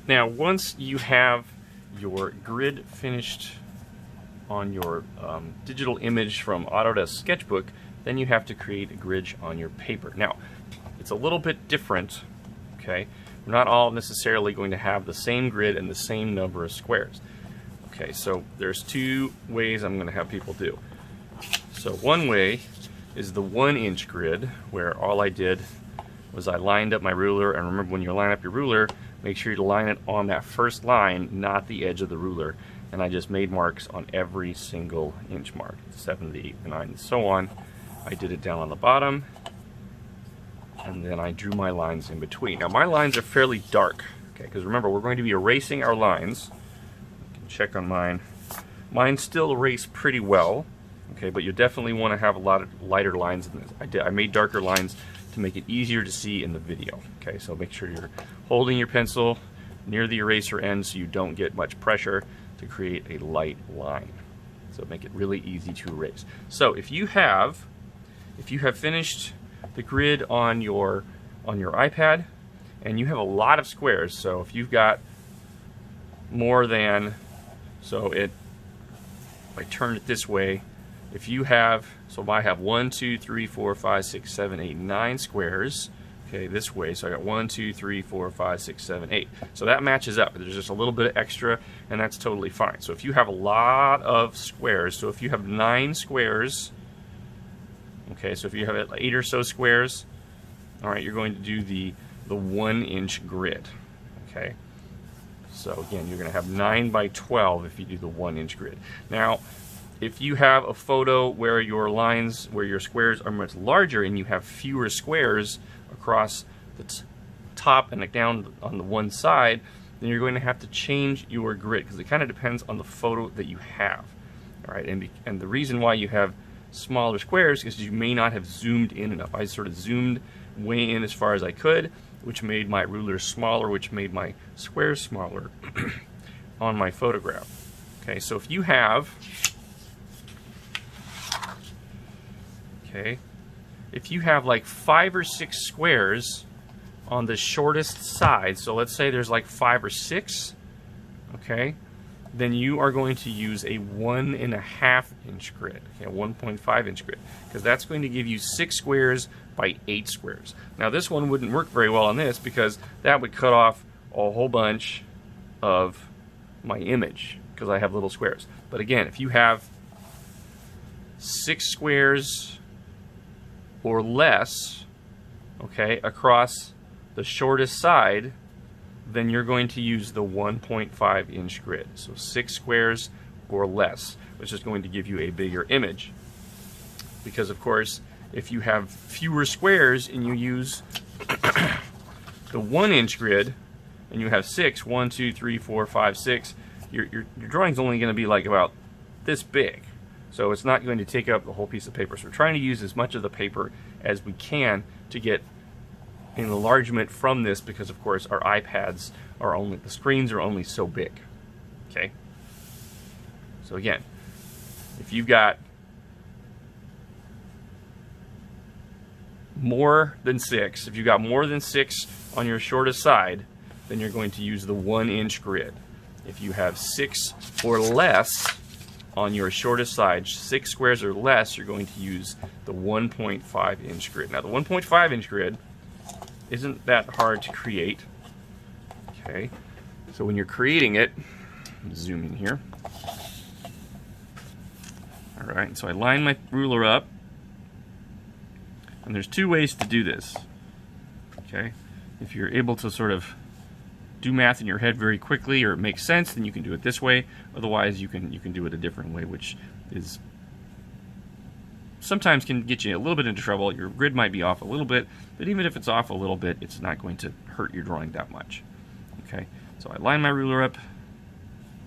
Now, once you have your grid finished on your digital image from Autodesk Sketchbook, then you have to create a grid on your paper. Now, it's a little bit different, okay? We're not all necessarily going to have the same grid and the same number of squares. Okay, so there's two ways I'm going to have people do. So one way is the 1-inch grid, where all I did was I lined up my ruler, and remember, when you line up your ruler, make sure you line it on that first line, not the edge of the ruler. And I just made marks on every single inch mark, 7, the 8, the 9, and so on. I did it down on the bottom, and then I drew my lines in between. Now my lines are fairly dark, okay, because remember, we're going to be erasing our lines. You can check on mine. Mine still erase pretty well, okay, but you definitely want to have a lot of lighter lines in this. I made darker lines to make it easier to see in the video. Okay, so make sure you're holding your pencil near the eraser end so you don't get much pressure to create a light line. So make it really easy to erase. So if you have finished the grid on your iPad and you have a lot of squares, so if you've got more than, so if I turn it this way, if you have, so I have 1, 2, 3, 4, 5, 6, 7, 8, 9 squares. Okay, this way, so I got 1, 2, 3, 4, 5, 6, 7, 8. So that matches up. There's just a little bit of extra, and that's totally fine. So if you have a lot of squares, so if you have 9 squares, okay, so if you have 8 or so squares, all right, you're going to do the 1-inch grid. Okay, so again, you're going to have 9 by 12 if you do the 1-inch grid. Now, if you have a photo where your lines, where your squares are much larger and you have fewer squares across the top and down on the one side, then you're going to have to change your grid, because it kind of depends on the photo that you have. All right, and the reason why you have smaller squares is you may not have zoomed in enough. I sort of zoomed way in as far as I could, which made my ruler smaller, which made my squares smaller on my photograph. Okay, so if you have, okay, if you have like 5 or 6 squares on the shortest side, so let's say there's like 5 or 6, okay, then you are going to use a 1.5-inch grid, okay, a 1.5-inch grid, because that's going to give you 6 squares by 8 squares. Now this one wouldn't work very well on this, because that would cut off a whole bunch of my image, because I have little squares. But again, if you have 6 squares or less, okay, across the shortest side, then you're going to use the 1.5-inch grid. So 6 squares or less, which is going to give you a bigger image. Because of course, if you have fewer squares and you use the 1-inch grid and you have 6, 1, 2, 3, 4, 5, 6, your drawing's only going to be like about this big. So it's not going to take up the whole piece of paper. So we're trying to use as much of the paper as we can to get an enlargement from this, because of course our iPads are only, the screens are only so big. Okay? So again, if you've got more than 6, if you've got more than 6 on your shortest side, then you're going to use the 1-inch grid. If you have 6 or less on your shortest side, 6 squares or less, you're going to use the 1.5-inch grid. Now the 1.5-inch grid isn't that hard to create. Okay, so when you're creating it, zoom in here. All right, so I line my ruler up, and there's 2 ways to do this. Okay, if you're able to sort of do math in your head very quickly, or it makes sense, then you can do it this way. Otherwise, you can do it a different way, which is sometimes can get you a little bit into trouble. Your grid might be off a little bit, but even if it's off a little bit, it's not going to hurt your drawing that much. Okay, so I line my ruler up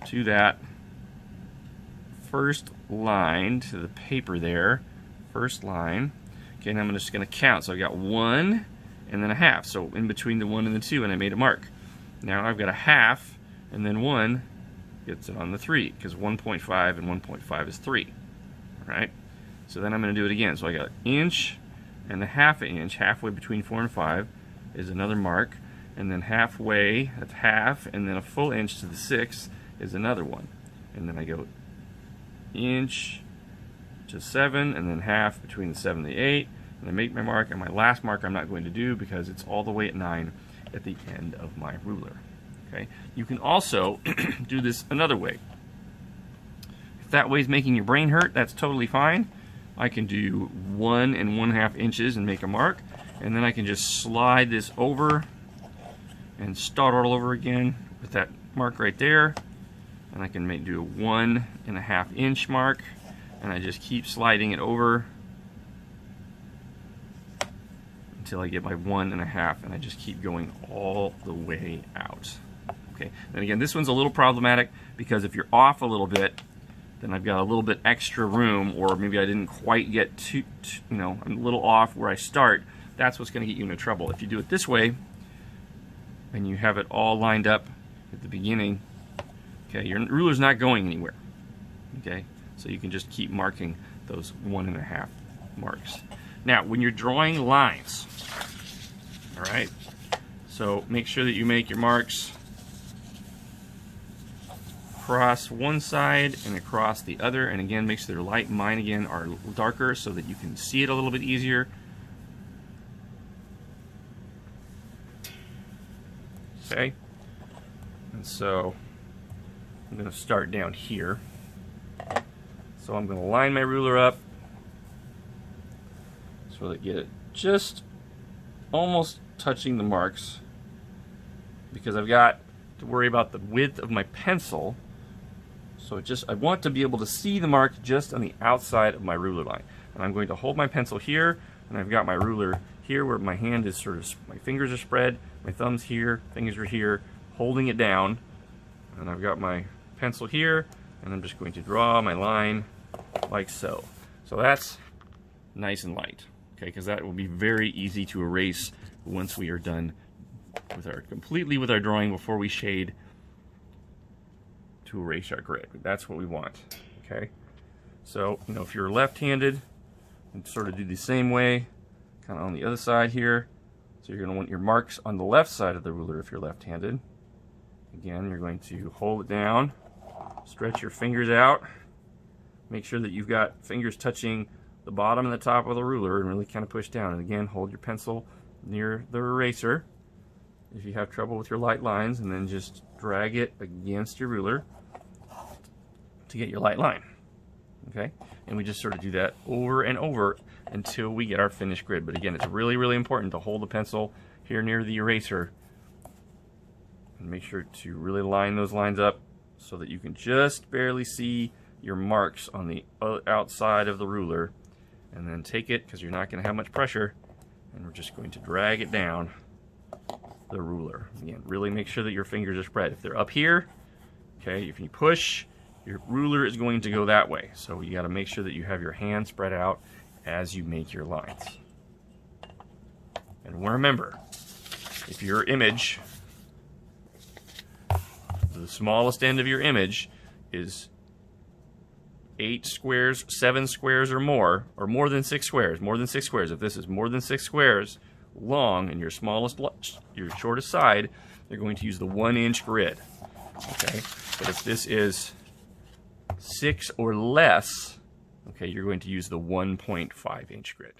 to that first line, to the paper there, first line. Okay, and I'm just going to count. So I got 1 and then a half. So in between the 1 and the 2, and I made a mark. Now I've got a half, and then 1 gets it on the 3, because 1.5 and 1.5 is 3. All right. So then I'm going to do it again. So I got 1 inch and a half an inch, halfway between 4 and 5 is another mark. and then halfway, that's half, and then a full inch to the 6 is another one. And then I go inch to 7, and then half between the 7 and the 8, and I make my mark, and my last mark I'm not going to do because it's all the way at 9 at the end of my ruler. Okay? You can also do this another way. If that way is making your brain hurt, that's totally fine. I can do 1 1/2 inches and make a mark, and then I can just slide this over and start all over again with that mark right there, and I can do a 1 1/2 inch mark, and I just keep sliding it over until I get my 1 1/2, and I just keep going all the way out. Okay, and again, this one's a little problematic because if you're off a little bit, then I've got a little bit extra room, or maybe I didn't quite get to I'm a little off where I start. That's what's going to get you into trouble. If you do it this way, and you have it all lined up at the beginning, okay, your ruler's not going anywhere. Okay, so you can just keep marking those 1 1/2 marks. Now, when you're drawing lines, all right, so make sure that you make your marks across one side and across the other, and again, make sure they're light. Mine again are darker so that you can see it a little bit easier. Okay, and so I'm going to start down here. So I'm going to line my ruler up so that I get it just almost touching the marks, because I've got to worry about the width of my pencil. So I want to be able to see the mark just on the outside of my ruler line. And I'm going to hold my pencil here, and I've got my ruler here where my hand is my fingers are spread, my thumb's here, fingers are here, holding it down. And I've got my pencil here, and I'm just going to draw my line like so. So that's nice and light, okay, because that will be very easy to erase once we are done completely with our drawing before we shade to erase our grid. That's what we want, okay? So, if you're left-handed, and sort of do the same way, kind of on the other side here. So you're going to want your marks on the left side of the ruler if you're left-handed. Again, you're going to hold it down, stretch your fingers out, make sure that you've got fingers touching the bottom and the top of the ruler, and really kind of push down. And again, hold your pencil near the eraser if you have trouble with your light lines, and then just drag it against your ruler to get your light line. Okay, and we just sort of do that over and over until we get our finished grid. But again, it's really, really important to hold the pencil here near the eraser and make sure to really line those lines up so that you can just barely see your marks on the outside of the ruler. And then take it, because you're not going to have much pressure, and we're just going to drag it down the ruler. Again, really make sure that your fingers are spread. If they're up here, okay, if you push, your ruler is going to go that way. So you got to make sure that you have your hand spread out as you make your lines. And remember, if your image, the smallest end of your image is 8 squares, 7 squares or more than 6 squares, if this is more than 6 squares long and your shortest side, they're going to use the 1-inch grid. Okay, but if this is 6 or less, okay, you're going to use the 1.5-inch grid.